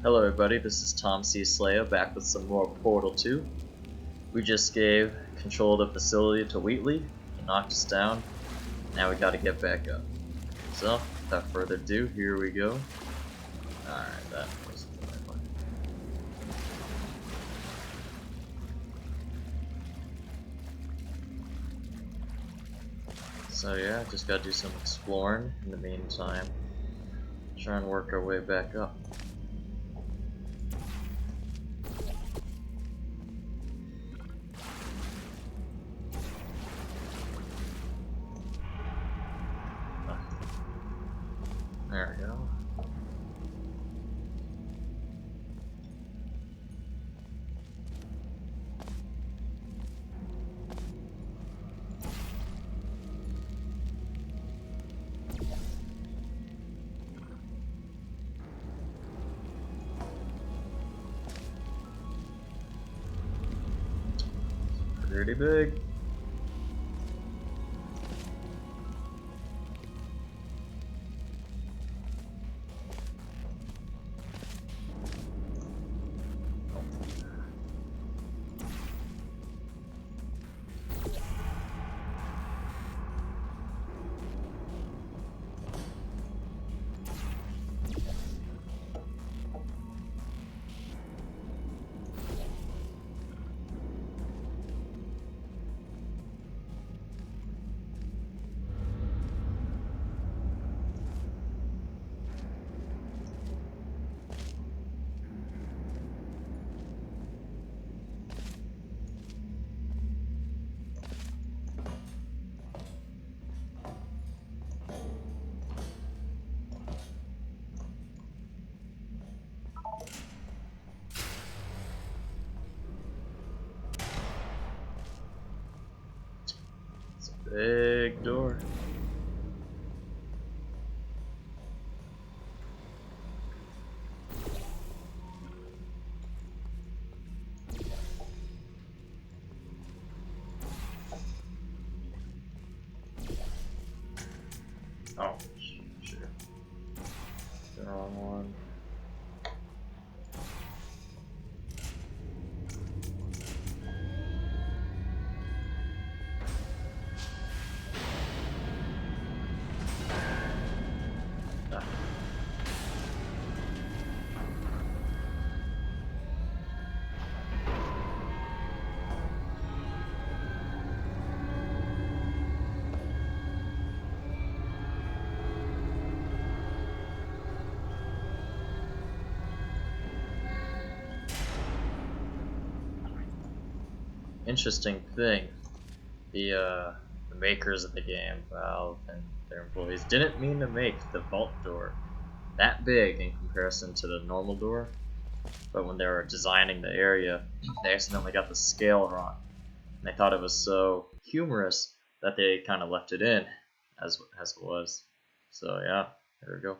Hello everybody, this is Tom C. Slayer back with some more Portal 2. We just gave control of the facility to Wheatley. He knocked us down. Now we gotta get back up. So, without further ado, here we go. Alright, that wasn't the right one. So yeah, just gotta do some exploring in the meantime. Try and work our way back up. There we go. Pretty big. Big door. Oh, sure. The wrong one. Interesting thing, the makers of the game, Valve and their employees, didn't mean to make the vault door that big in comparison to the normal door, but when they were designing the area, they accidentally got the scale wrong. And they thought it was so humorous that they kind of left it in as it was. So yeah, there we go.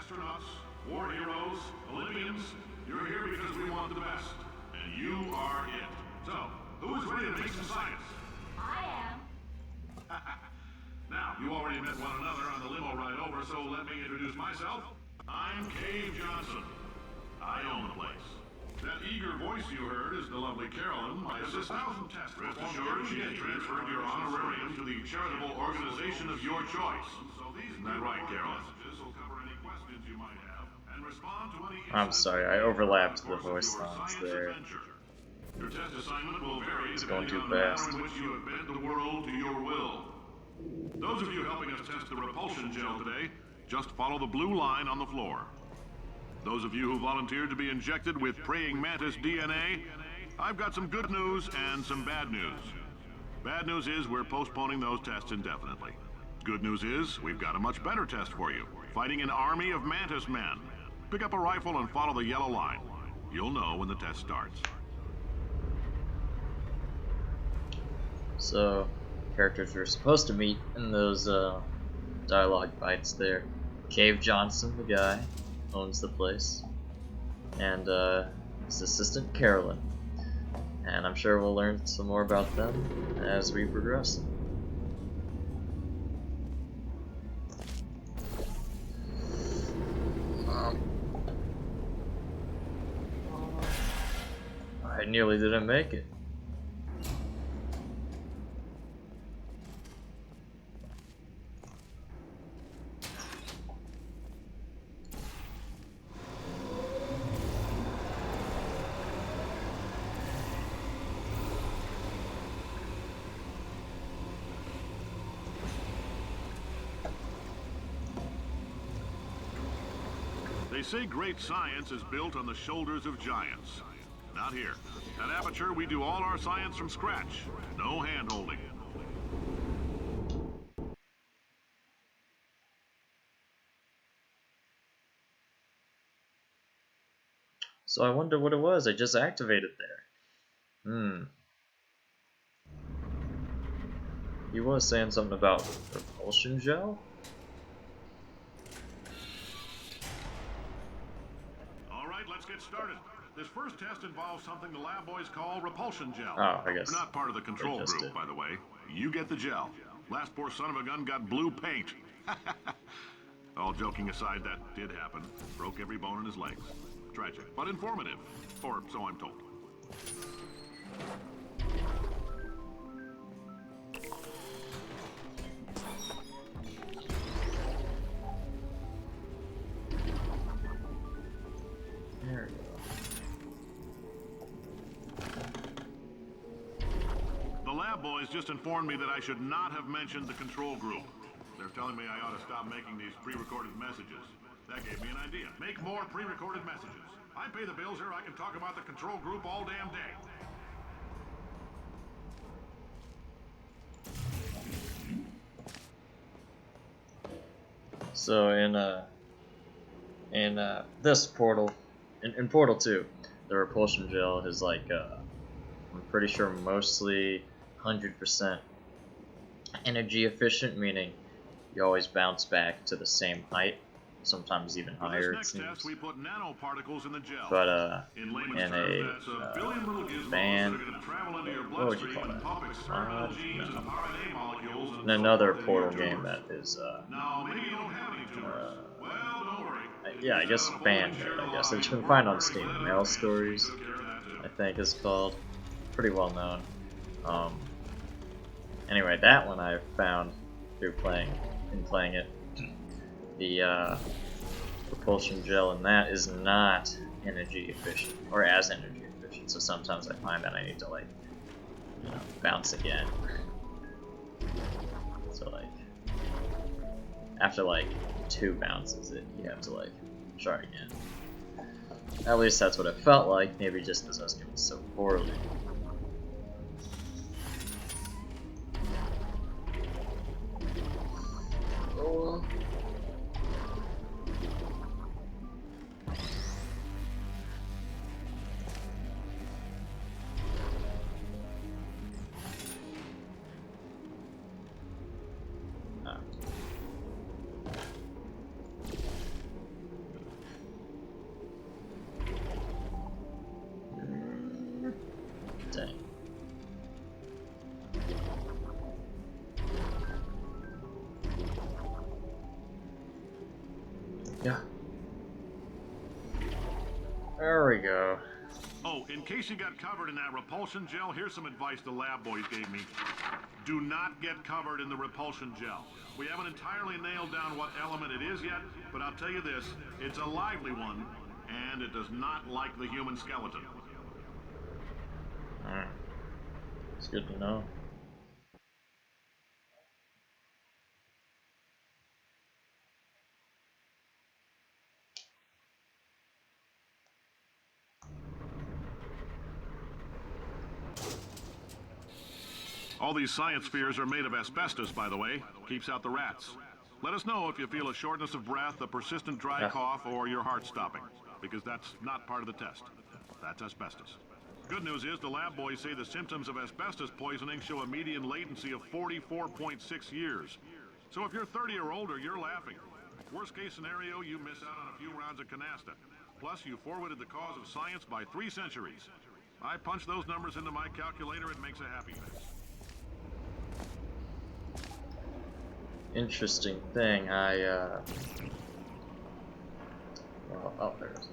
Astronauts, war heroes, Olympians, you're here because we want the best. And you are it. So, who is ready to make some science? I am. Now, you already met one another on the limo ride over, so let me introduce myself. I'm Cave Johnson. I own the place. That eager voice you heard is the lovely Carolyn, my assistant. Rest assured, she has transferred your honorarium to the charitable organization of your choice. Isn't that right, Carolyn? I'm sorry, I overlapped the voice lines there. Your test assignment will vary It's going depending too on the fast. manner in which you have bent the world to your will. Those of you helping us test the repulsion gel today, just follow the blue line on the floor. Those of you who volunteered to be injected with praying mantis DNA, I've got some good news and some bad news. Bad news is we're postponing those tests indefinitely. Good news is we've got a much better test for you. Fighting an army of mantis men. Pick up a rifle and follow the yellow line. You'll know when the test starts. So, characters we're supposed to meet in those dialogue fights there. Cave Johnson, the guy, owns the place, and his assistant Carolyn. And I'm sure we'll learn some more about them as we progress. I nearly didn't make it. They say great science is built on the shoulders of giants. Not here. At Aperture, we do all our science from scratch. No hand-holding. So I wonder what it was I just activated there. He was saying something about repulsion gel? All right, let's get started. This first test involves something the lab boys call repulsion gel. Oh, I guess You're not part of the control just group, did. by the way. You get the gel. Last poor son of a gun got blue paint. All joking aside, that did happen. Broke every bone in his legs. Tragic, but informative. Or so I'm told. There we go. The lab boys just informed me that I should not have mentioned the control group. They're telling me I ought to stop making these pre-recorded messages. That gave me an idea. Make more pre-recorded messages. I pay the bills here, I can talk about the control group all damn day. So in this portal, in Portal 2, the repulsion gel is like I'm pretty sure mostly 100% energy efficient, meaning you always bounce back to the same height, sometimes even For higher it this next seems. test, we put nanoparticles in the gel. But in layman's in terms, a that's a billion little gizmos band, that are going to travel into your what would you bloodstream call and that? pump experimental genes and RNA molecules In another and Portal your game tumors. that is Now, maybe you don't have any tumors. Well, don't worry. yeah, I guess Bandit, I guess, that you can find on Steam. Mail Stories, I think is called. Pretty well known. Anyway, that one I found through playing it. The repulsion gel in that is not energy efficient, or as energy efficient, so sometimes I find that I need to, like, you know, bounce again. So, like, after, like, 2 bounces, you have to, like, try again. At least that's what it felt like, maybe just because I was doing so poorly. Oh. Dang. Yeah. There we go. Oh, in case you got covered in that repulsion gel, here's some advice the lab boys gave me. Do not get covered in the repulsion gel. We haven't entirely nailed down what element it is yet, but I'll tell you this, it's a lively one, and it does not like the human skeleton. Alright. It's good to know. All these science spheres are made of asbestos, by the way. Keeps out the rats. Let us know if you feel a shortness of breath, a persistent dry cough, or your heart stopping, because that's not part of the test. That's asbestos. Good news is the lab boys say the symptoms of asbestos poisoning show a median latency of 44.6 years. So if you're 30 or older, you're laughing. Worst case scenario, you miss out on a few rounds of canasta. Plus, you forwarded the cause of science by 3 centuries. I punch those numbers into my calculator, it makes a happy face. Interesting thing, well, oh, there's.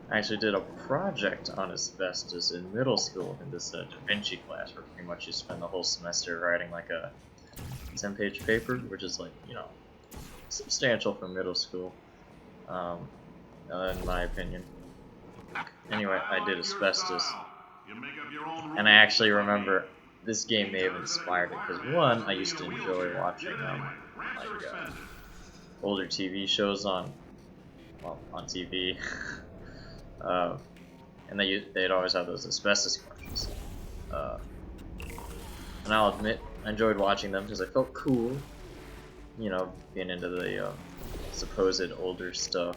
I actually did a project on asbestos in middle school in this Da Vinci class, where pretty much you spend the whole semester writing like a 10-page paper, which is like, you know, substantial for middle school, in my opinion. Anyway, I did asbestos, and I actually remember this game may have inspired it, because one, I used to enjoy watching older TV shows on TV, and they'd always have those asbestos commercials. And I'll admit, I enjoyed watching them because I felt cool, you know, being into the supposed older stuff.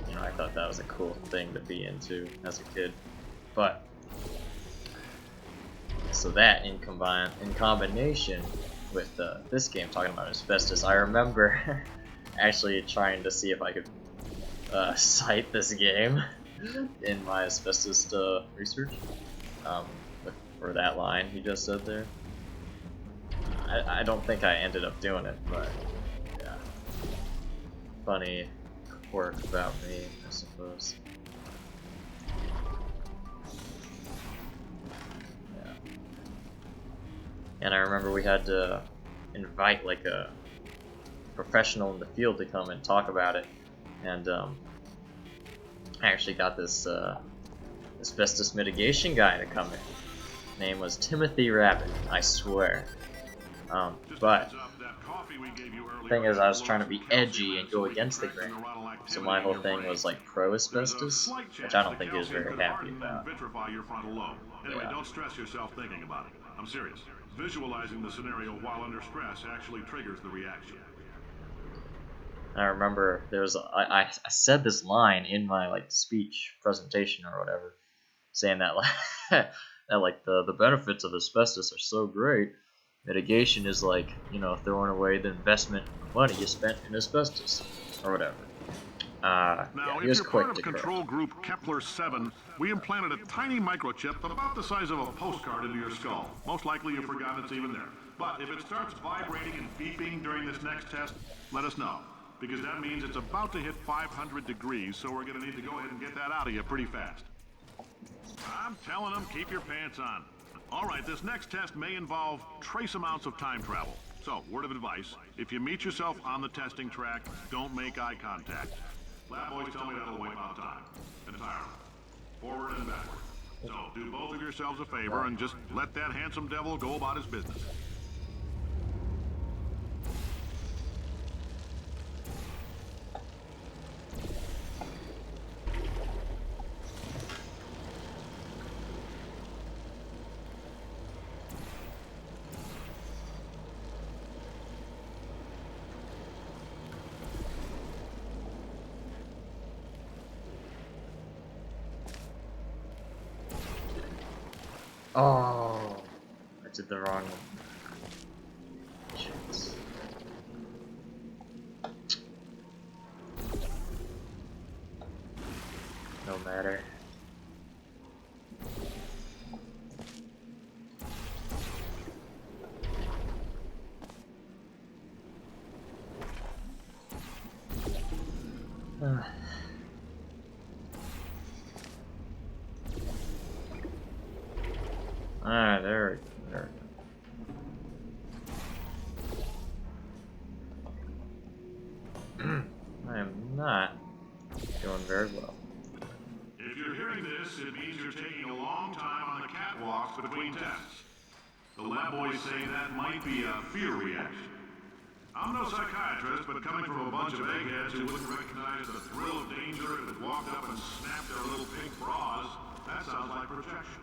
You know, I thought that was a cool thing to be into as a kid. But so that in combination with this game talking about asbestos, I remember actually trying to see if I could cite this game in my asbestos research for that line he just said there. I don't think I ended up doing it, but yeah, funny quirk about me, I suppose. Yeah. And I remember we had to invite like a professional in the field to come and talk about it, and I actually got this asbestos mitigation guy to come in. His name was Timothy Rabbit, I swear. But the thing is, I was trying to be edgy and go against the grain, so my whole thing was like pro asbestos, which I don't think he was very happy about. Anyway, don't stress yourself thinking about it. I'm serious. Visualizing the scenario while under stress actually triggers the reaction. I remember there was I said this line in my like speech presentation or whatever, saying that like that like the benefits of asbestos are so great. Mitigation is like, you know, throwing away the investment money you spent in asbestos or whatever. Now, yeah, if you're part of control group Kepler-7, we implanted a tiny microchip about the size of a postcard into your skull. Most likely you forgot it's even there. But if it starts vibrating and beeping during this next test, let us know. Because that means it's about to hit 500 degrees, so we're going to need to go ahead and get that out of you pretty fast. I'm telling them, keep your pants on. Alright, this next test may involve trace amounts of time travel. So, word of advice, if you meet yourself on the testing track, don't make eye contact. Lab boys tell me that'll wipe out time. Entirely. Forward and backward. So, do both of yourselves a favor and just let that handsome devil go about his business. Oh, I did the wrong one. Shit. No matter. Alright, there we go. I am not doing very well. If you're hearing this, it means you're taking a long time on the catwalks between tests. The lab boys say that might be a fear reaction. I'm no psychiatrist, but coming from a bunch of eggheads who wouldn't recognize the thrill of danger if it walked up and snapped their little pink bras, that sounds like projection.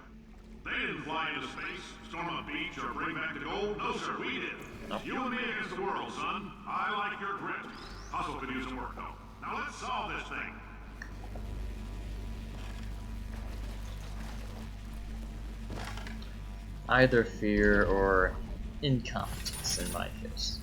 They didn't fly into space, storm a beach, or bring back the gold. No, sir, we did. Nope. You and me against the world, son. I like your grit. Hustle could use some work, though. Now let's solve this thing. Either fear or incompetence in my case.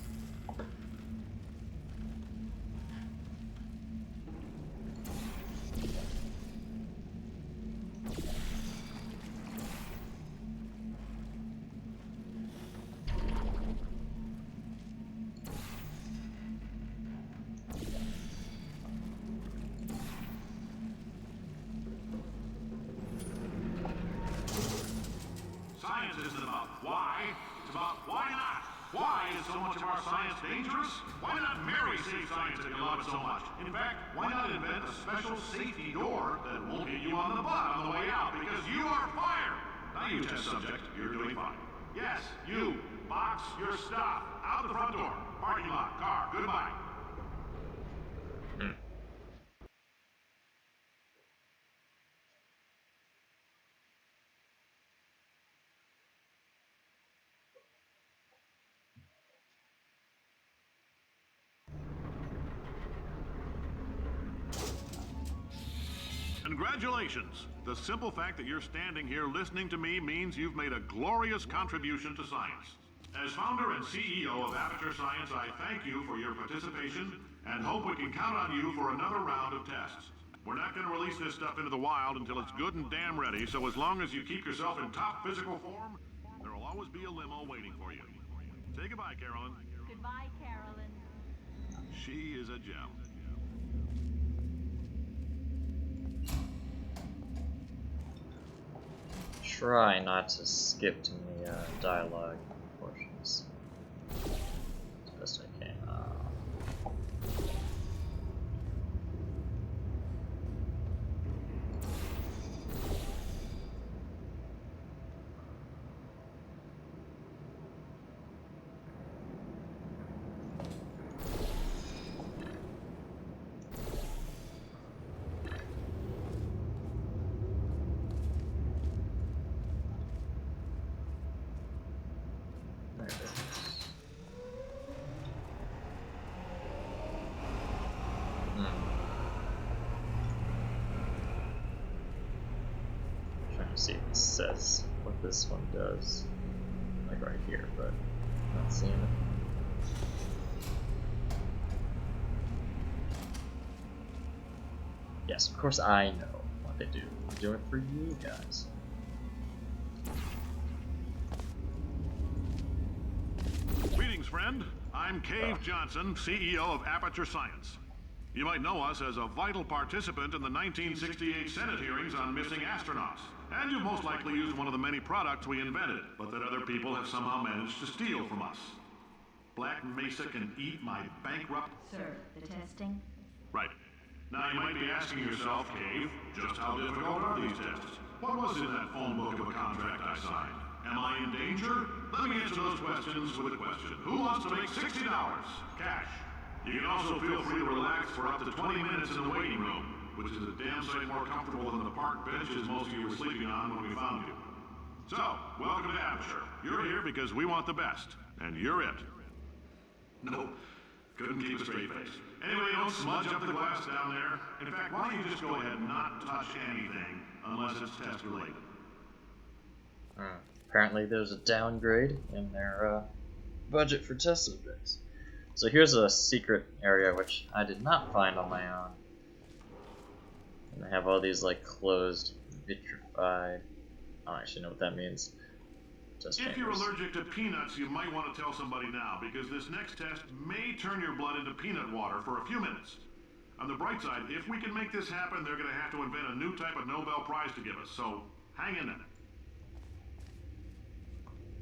Science isn't about why, it's about why not. Why is so much of our science dangerous? Why not marry safe science if you love it so much? In fact, why not invent a special safety door that won't hit you on the butt on the way out because you are fired? Now you test subject, you're doing fine. Yes, you, box your stuff, out the front door, parking lot, car, goodbye. Congratulations! The simple fact that you're standing here listening to me means you've made a glorious contribution to science. As founder and CEO of Aperture Science, I thank you for your participation and hope we can count on you for another round of tests. We're not going to release this stuff into the wild until it's good and damn ready, so as long as you keep yourself in top physical form, there will always be a limo waiting for you. Say goodbye, Carolyn. Goodbye, Carolyn. She is a gem. Try not to skip to the dialogue portions as best I can. There it is. Trying to see if it says what this one does. Like right here, but not seeing it. Yes, of course I know what they do. I'm doing it for you guys. Greetings, friend. I'm Cave Johnson, CEO of Aperture Science. You might know us as a vital participant in the 1968 Senate hearings on missing astronauts. And you've most likely used one of the many products we invented, but that other people have somehow managed to steal from us. Black Mesa can eat my bankrupt... Sir, the testing? Right. Now you might be asking yourself, Cave, just how difficult are these tests? What was in that phone book of a contract I signed? Am I in danger? Let me answer those questions with a question. Who wants to make $60? Cash. You can also feel free to relax for up to 20 minutes in the waiting room, which is a damn sight more comfortable than the park benches most of you were sleeping on when we found you. So, welcome to Aperture. You're here because we want the best, and you're it. No, couldn't keep a straight face. Anyway, don't smudge up the glass down there. In fact, why don't you just go ahead and not touch anything unless it's test related? Apparently there's a downgrade in their budget for test subjects. So here's a secret area which I did not find on my own. And they have all these like closed, vitrified... I don't actually know what that means. Test If you're chambers. allergic to peanuts, you might want to tell somebody now, because this next test may turn your blood into peanut water for a few minutes. On the bright side, if we can make this happen, they're going to have to invent a new type of Nobel Prize to give us, so hang in there.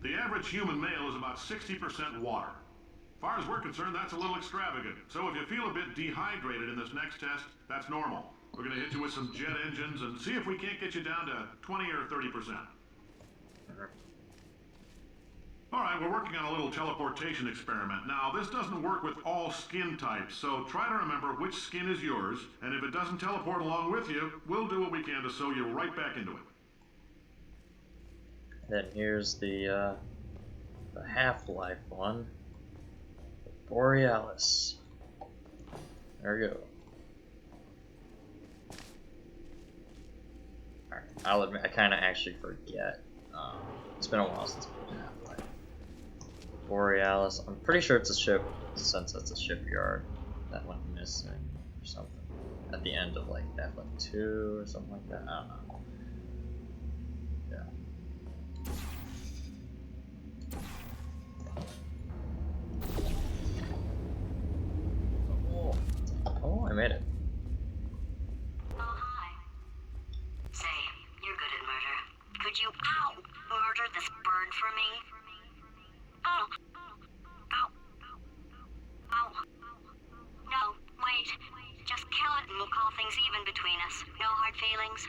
The average human male is about 60% water. As far as we're concerned, that's a little extravagant. So if you feel a bit dehydrated in this next test, that's normal. We're going to hit you with some jet engines and see if we can't get you down to 20 or 30%. All right, we're working on a little teleportation experiment. Now, this doesn't work with all skin types, so try to remember which skin is yours, and if it doesn't teleport along with you, we'll do what we can to sew you right back into it. Then here's the Half-Life one, Borealis. There we go. Alright, I'll admit, I kind of actually forget. It's been a while since we played Half-Life. Borealis, I'm pretty sure it's a ship, since it's a shipyard that went missing or something. At the end of like Half-Life 2 or something like that, I don't know. Yeah. Oh, I made it. Oh, hi. Say, you're good at murder. Could you, murder this bird for me? Ow. Ow. Ow. No, wait. Just kill it and we'll call things even between us. No hard feelings.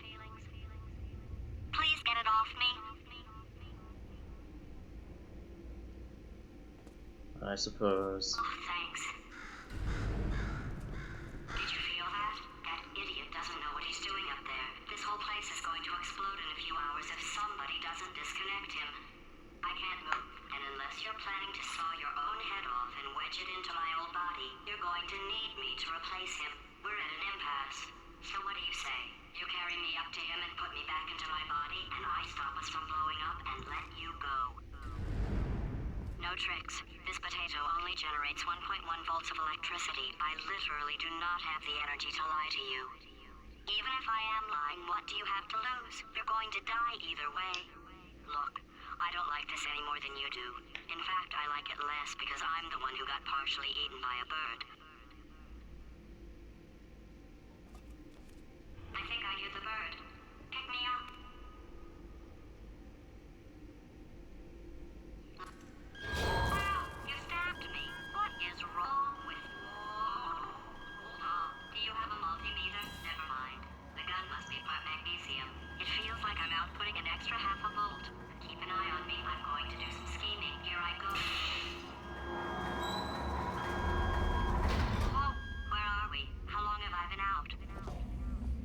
Please get it off me. I suppose. Oh, thanks. Did you feel that? That idiot doesn't know what he's doing up there. This whole place is going to explode in a few hours if somebody doesn't disconnect him. I can't move, and unless you're planning to saw your own head off and wedge it into my old body, you're going to need me to replace him. We're at an impasse. So what do you say? You carry me up to him and put me back into my body, and I stop us from blowing up and let you go. No tricks. This potato only generates 1.1 volts of electricity. I literally do not have the energy to lie to you. Even if I am lying, what do you have to lose? You're going to die either way. Look, I don't like this any more than you do. In fact, I like it less because I'm the one who got partially eaten by a bird. I think I hear the bird. Pick me up. You stabbed me. What is wrong with you? Do you have a multimeter? Never mind. The gun must be part magnesium. It feels like I'm outputting an extra half a volt. Keep an eye on me. I'm going to do some scheming. Here I go. Whoa, where are we? How long have I been out?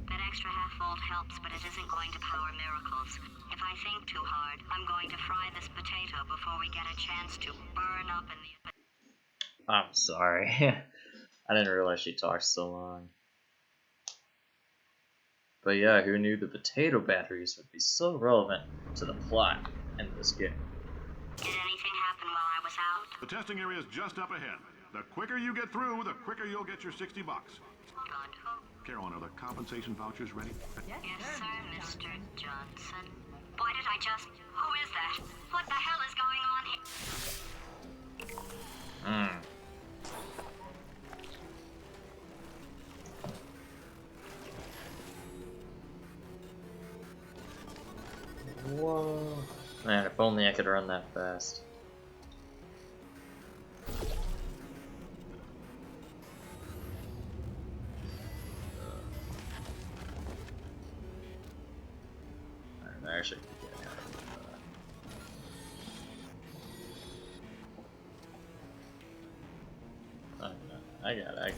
That extra half volt helps, but it isn't going to power miracles. If I think too hard, I'm going to fry this potato before we get a chance to burn up in the... I'm sorry. I didn't realize she talked so long. But yeah, who knew the potato batteries would be so relevant to the plot in this game? Did anything happen while I was out? The testing area is just up ahead. The quicker you get through, the quicker you'll get your $60. Hold on. Carolyn, are the compensation vouchers ready? Yes, sir, Mr. Johnson. Why did I just... Who is that? What the hell is going on here? Whoa. Man, if only I could run that fast. I actually could get out of I got it.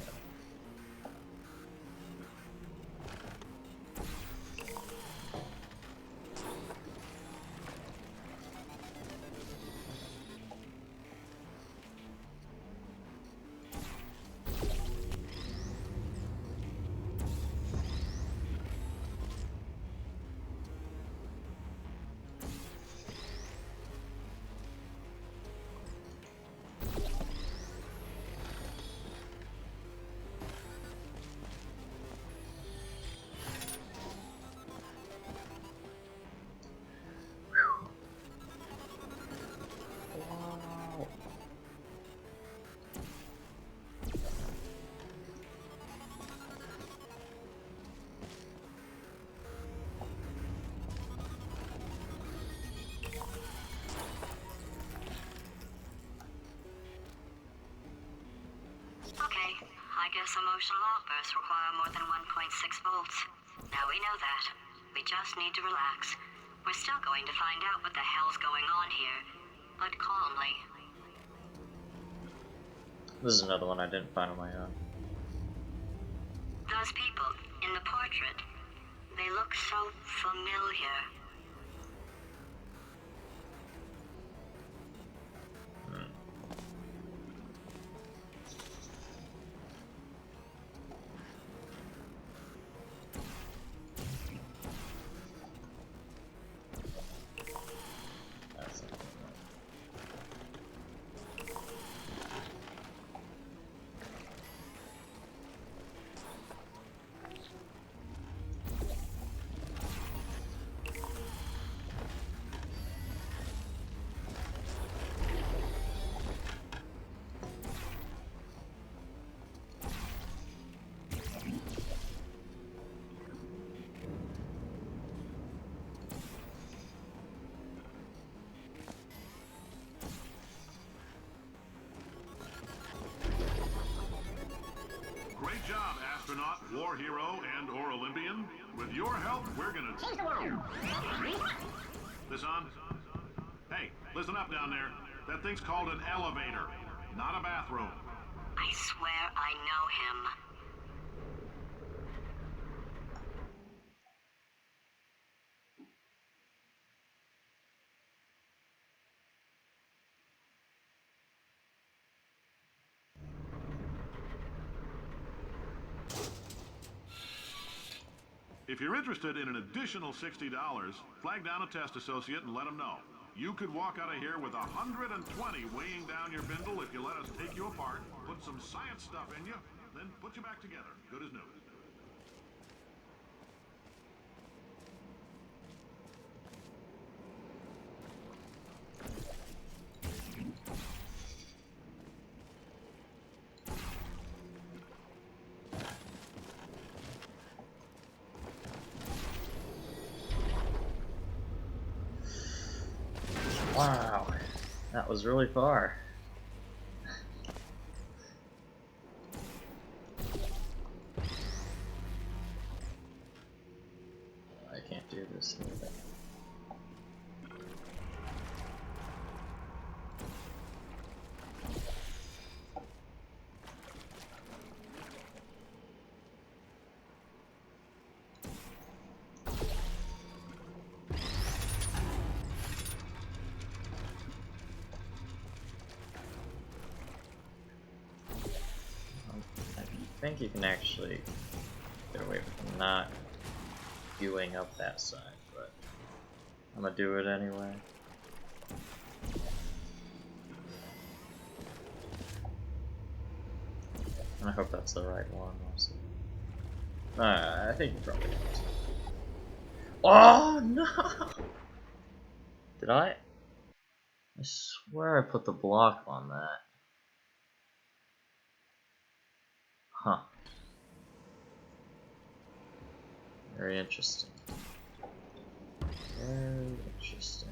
Okay, I guess emotional outbursts require more than 1.6 volts. Now we know that. We just need to relax. We're still going to find out what the hell's going on here, but calmly. This is another one I didn't find on my own. Those people in the portrait, they look so familiar. Great job, astronaut, war hero, and/or Olympian. With your help, we're gonna change the world. This on? Hey, listen up down there. That thing's called an elevator, not a bathroom. I swear I know him. If you're interested in an additional $60, flag down a test associate and let them know. You could walk out of here with 120 weighing down your bindle if you let us take you apart, put some science stuff in you, then put you back together, good as new. Wow, that was really far. I can't do this either. I think you can actually get away from not viewing up that side, but I'm gonna do it anyway. And I hope that's the right one also. I think you probably did. Oh no! Did I? I swear I put the block on that. Huh. Very interesting. Very interesting.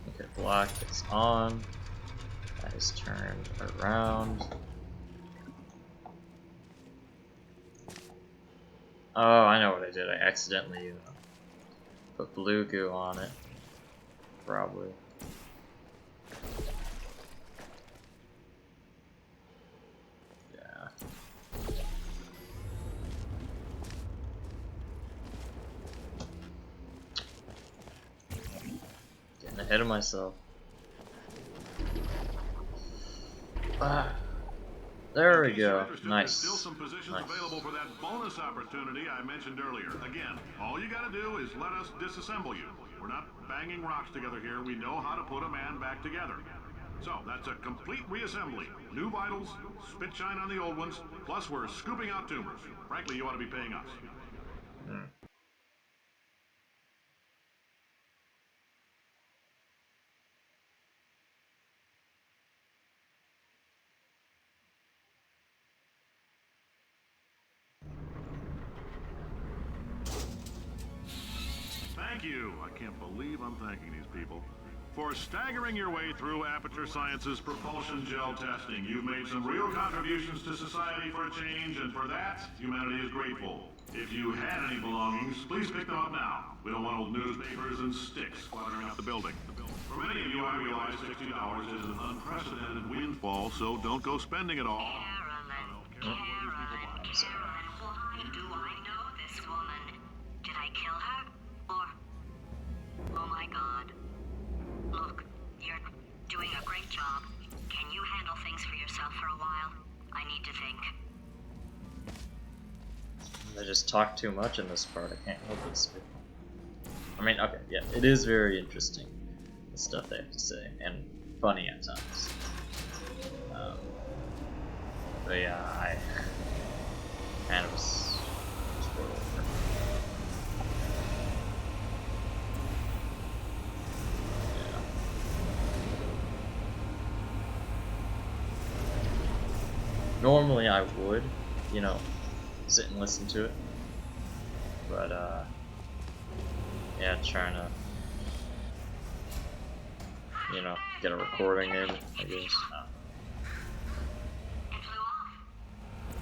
Okay, block is on. That is turned around. Oh, I know what I did. I accidentally put blue goo on it. Probably. Yeah. Getting ahead of myself. Ah. There we go. Nice. There's still some positions available for that bonus opportunity I mentioned earlier. Again, all you gotta do is let us disassemble you. We're not banging rocks together here. We know how to put a man back together. So, that's a complete reassembly. New vitals, spit shine on the old ones, plus we're scooping out tumors. Frankly, you ought to be paying us. Thank you. I can't believe I'm thanking these people. For staggering your way through Aperture Science's propulsion gel testing, you've made some real contributions to society for a change, and for that, humanity is grateful. If you had any belongings, please pick them up now. We don't want old newspapers and sticks squattering around the building. For many of you, I realize $60 is an unprecedented windfall, so don't go spending it all. Carolyn, why do I know this woman? Did I kill her? Or... Oh my god. Look, you're doing a great job. Can you handle things for yourself for a while? I need to think. I just talk too much in this part. I can't help it. I mean, okay, yeah, it is very interesting, the stuff they have to say, and funny at times. But yeah, I kind of was spoiled for me. Yeah. Normally I would, you know, sit and listen to it, But yeah, trying to, you know, get a recording in, I guess. It flew off.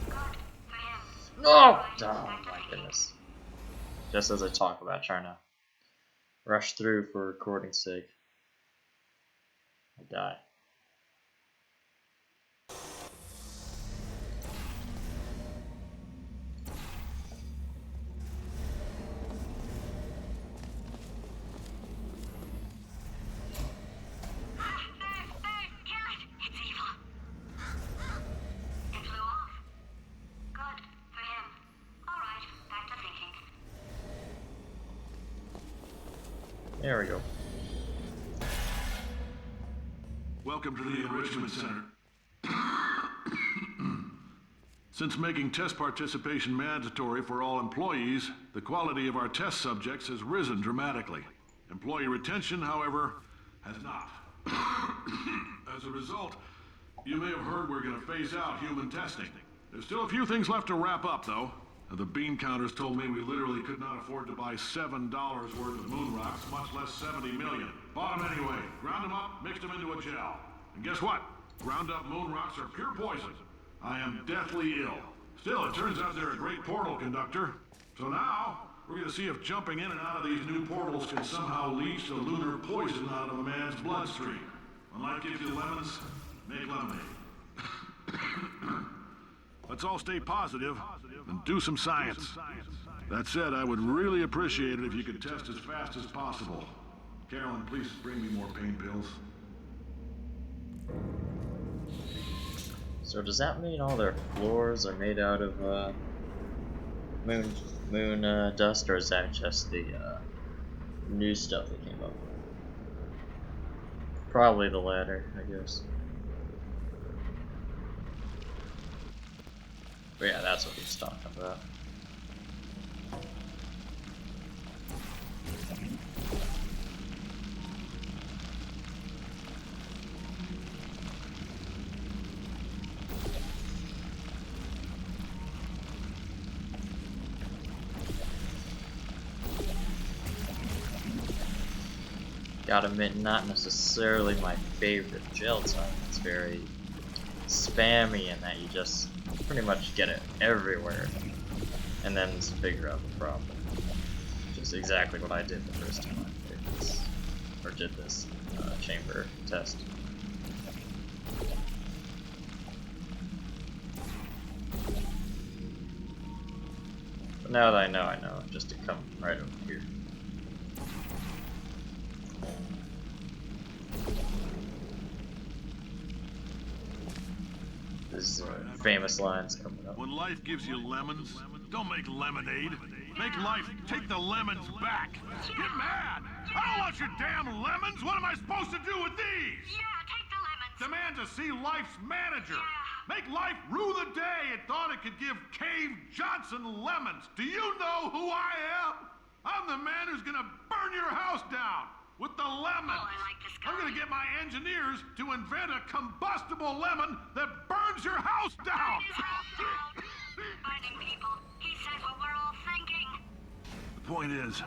Good for him. Oh, oh my goodness. Just as I talk about trying to rush through for recording's sake, I die. Kill it. It's evil. It flew off. Good for him. All right, back to thinking. There we go. Welcome to the Enrichment Center. Since making test participation mandatory for all employees, the quality of our test subjects has risen dramatically. Employee retention, however, has not. As a result, you may have heard we're going to phase out human testing. There's still a few things left to wrap up, though. The bean counters told me we literally could not afford to buy $7 worth of moon rocks, much less 70 million. Bought them anyway, ground them up, mixed them into a gel. And guess what? Ground up moon rocks are pure poison. I am deathly ill. Still, it turns out they're a great portal conductor. So now, we're going to see if jumping in and out of these new portals can somehow leach the lunar poison out of a man's bloodstream. When life gives you lemons, make lemonade. Let's all stay positive and do some science. That said, I would really appreciate it if you could test as fast as possible. Carolyn, please bring me more pain pills. So does that mean all their floors are made out of moon dust, or is that just the new stuff they came up with? Probably the latter, I guess. But yeah, that's what he's talking about. Gotta admit, not necessarily my favorite gel type. It's very spammy in that you just pretty much get it everywhere and then figure out the problem. Which is exactly what I did the first time I did this chamber test. But now that I know, just to come right over here. This famous lines coming up. When life gives you lemons, don't make lemonade. Make life take the lemons back. Get mad! I don't want your damn lemons! What am I supposed to do with these? Yeah, take the lemons. Demand to see life's manager. Make life rue the day it thought it could give Cave Johnson lemons. Do you know who I am? I'm the man who's gonna burn your house down with the lemons. Oh, I like this guy. I'm gonna get my engineers to invent a combustible lemon that burns your house down. Burn his house down. Burning people. He said what we're all thinking. The point is,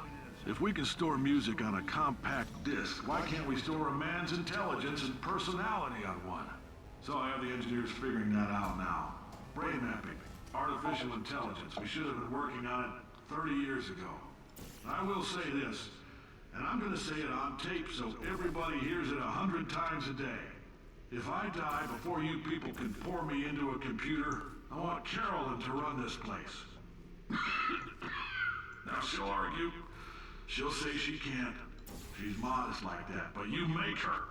if we can store music on a compact disc, why can't we store a man's intelligence and personality on one? So I have the engineers figuring that out now. Brain mapping, artificial intelligence. We should have been working on it 30 years ago. I will say this, and I'm gonna say it on tape so everybody hears it 100 times a day. If I die before you people can pour me into a computer, I want Carolyn to run this place. Now she'll argue. She'll say she can't. She's modest like that, but you make her.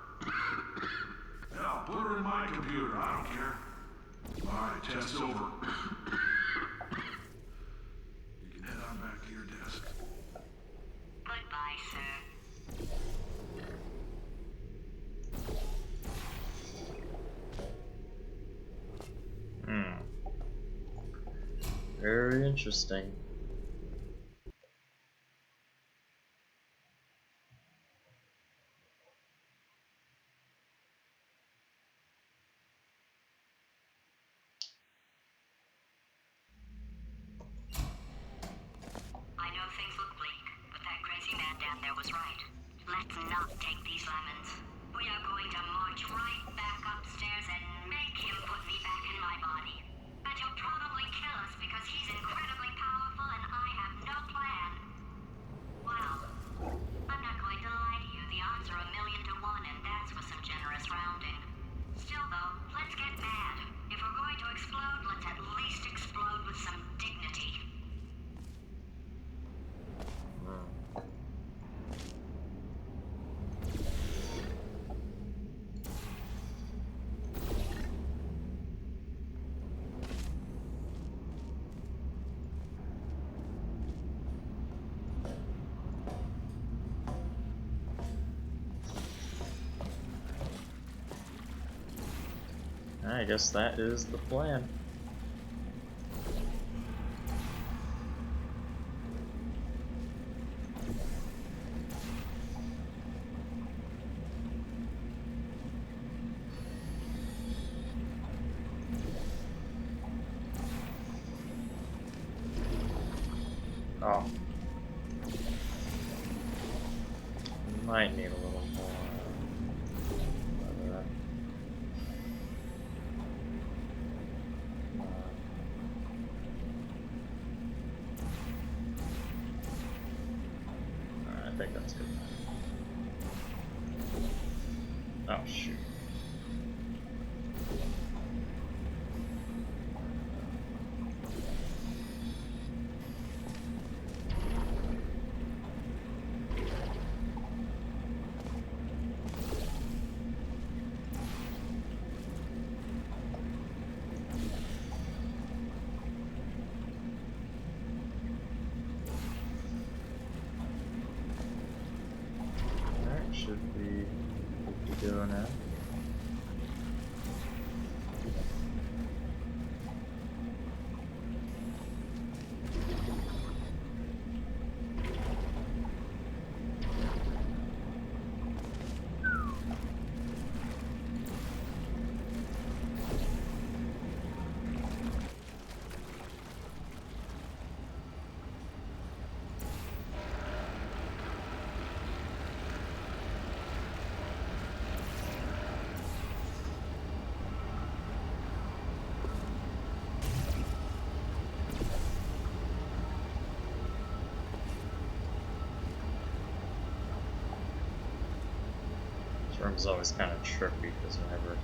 Hell, put her in my computer, I don't care. Alright, test's over. You can head on back to your desk. Goodbye, sir. Very interesting. I know I guess that is the plan. Oh. Might need a little more. I think that's good. Oh shoot. Should be good to go now. This room's always kind of trippy because whenever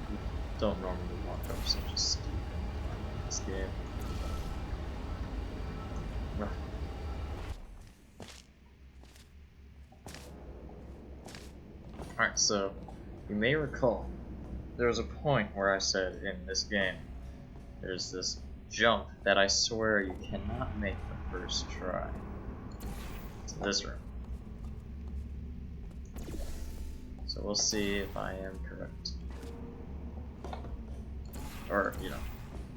you don't normally walk up such a steep incline in this game. Alright, so you may recall there was a point where I said in this game there's this jump that I swear you cannot make the first try. It's in this room. So we'll see if I am correct. Or, you know,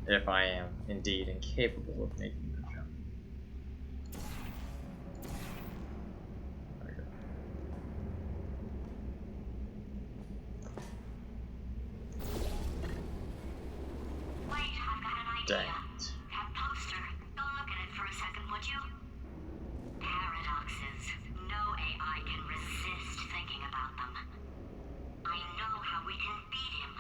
if I am indeed incapable of making the jump. There we go. Wait, I've got an idea. Dang it. That poster. Go look at it for a second, would you? Paradoxes. No AI can resist thinking about them. I know how we can beat him.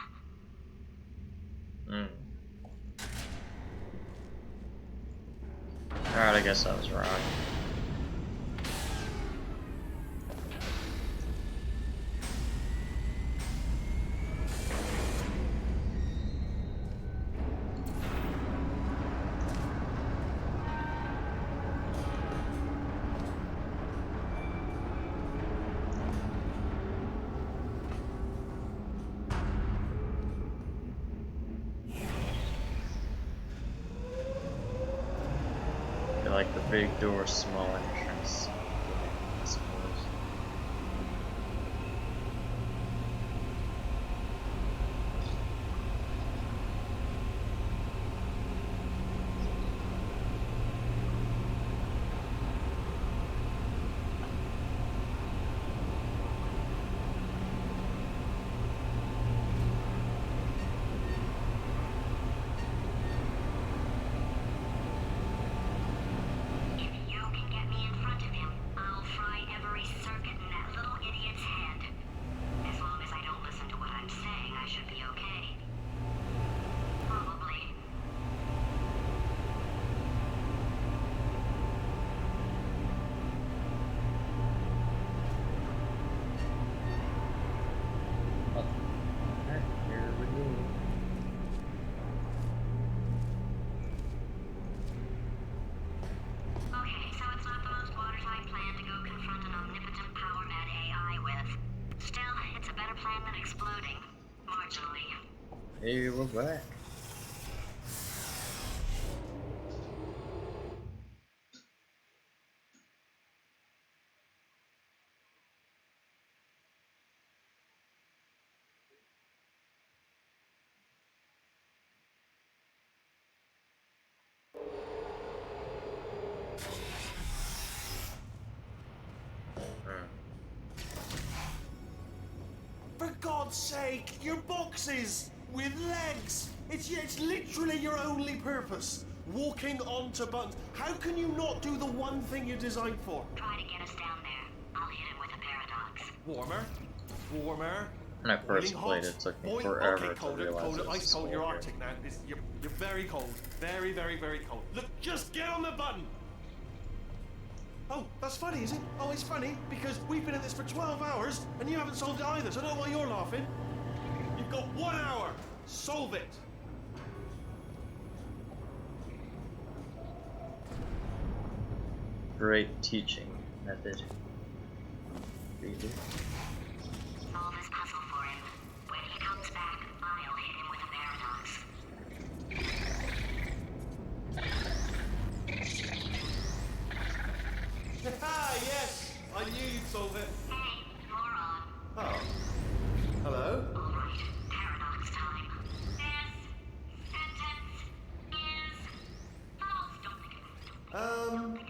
Alright, I guess I was wrong. Like the big door, small entrance, I suppose. Hey, we're back. God's sake, your boxes with legs. It's literally your only purpose. Walking onto buttons. How can you not do the one thing you're designed for? Try to get us down there. I'll hit him with a paradox. Warmer, warmer. When I first boiling played hot, it, took me boil- forever okay, to colder, realize colder, it was ice cold. You're colder. Arctic now. You're very cold. Very, very, very cold. Look, just get on the button. Oh, that's funny, is it? Oh, it's funny because we've been at this for 12 hours and you haven't solved it either. So I don't know why you're laughing. You've got 1 hour. Solve it. Great teaching method. Really? Solve this puzzle for him. When he comes back, I'll hit him with a paradox. Ah, yes. I knew you'd solve it. Hey, moron. Oh. Hello? All right, paradox time. This sentence is false. Don't think about it.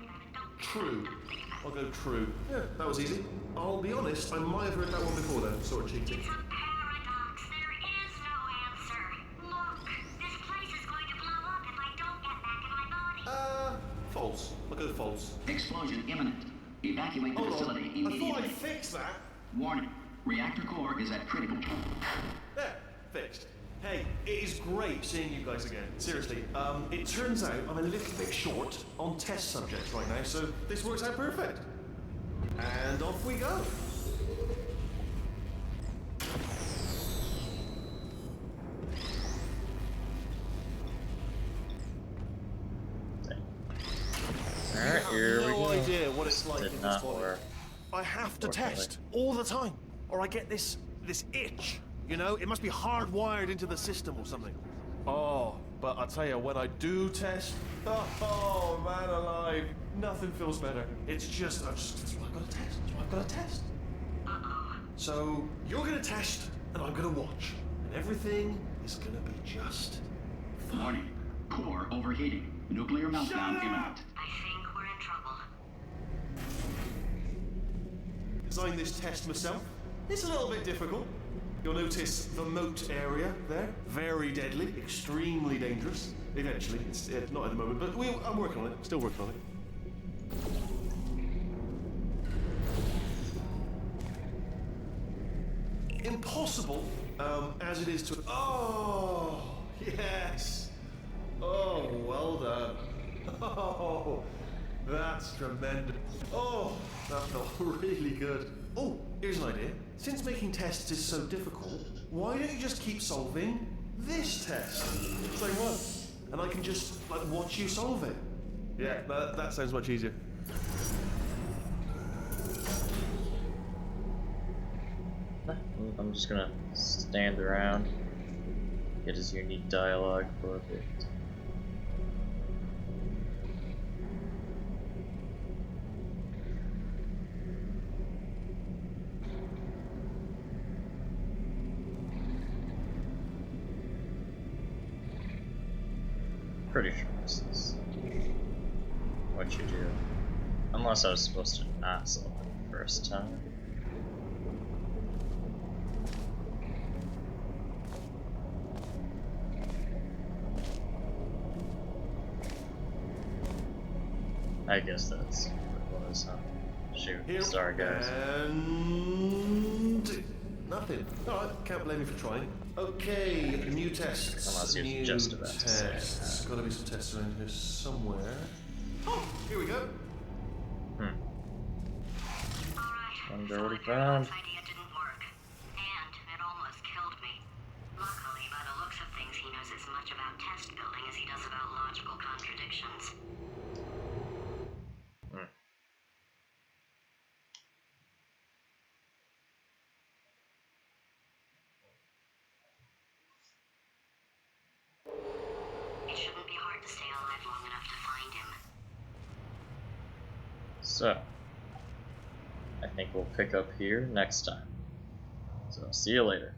True. I'll go true. Yeah, that was easy. I'll be honest, I might have heard that one before though, sort of cheating. It's a paradox. There is no answer. Look, this place is going to blow up if I don't get back in my body. False. I'll go false. Explosion imminent. Evacuate the Hold on. facility I thought immediately. I'd fix that. Warning. Reactor core is at critical. There, fixed. Hey, it is great seeing you guys again. Seriously, it turns out I'm a little bit short on test subjects right now, so this works out perfect. And off we go. Alright, here we no go. idea what it's like Did in this not body. work. I have to Fortunately. test all the time, or I get this itch. You know, it must be hardwired into the system or something. Oh, but I tell you, when I do test, oh man alive, nothing feels better. It's just, that's what I've got to test. That's what I've got to test. So you're gonna test, and I'm gonna watch, and everything is gonna be just. Warning. Core overheating. Nuclear meltdown imminent. I think we're in trouble. Designed this test myself. It's a little bit difficult. You'll notice the moat area there. Very deadly, extremely dangerous. Eventually, it's not at the moment, but I'm working on it. Still working on it. Impossible, as it is to. Oh, yes. Oh, well done. Oh, that's tremendous. Oh, that felt really good. Oh, here's an idea. Since making tests is so difficult, why don't you just keep solving this test? Same one. And I can just, watch you solve it. Yeah, that sounds much easier. I'm just gonna stand around, get his unique dialogue for a bit. Pretty sure this is what you do. Unless I was supposed to not solve it the first time. I guess that's what it was, huh? Shoot, Here, sorry guys. And nothing. Alright, can't blame you for trying. Okay, new tests. Unless you're new just about to say tests. Gotta be some tests around here somewhere. Oh, here we go. Alright. Wonder so what he the paradox found. idea didn't work. And it almost killed me. Luckily, by the looks of things, he knows as much about test building as he does about logical contradictions. It shouldn't be hard to stay alive long enough to find him. So, I think we'll pick up here next time. So, see you later.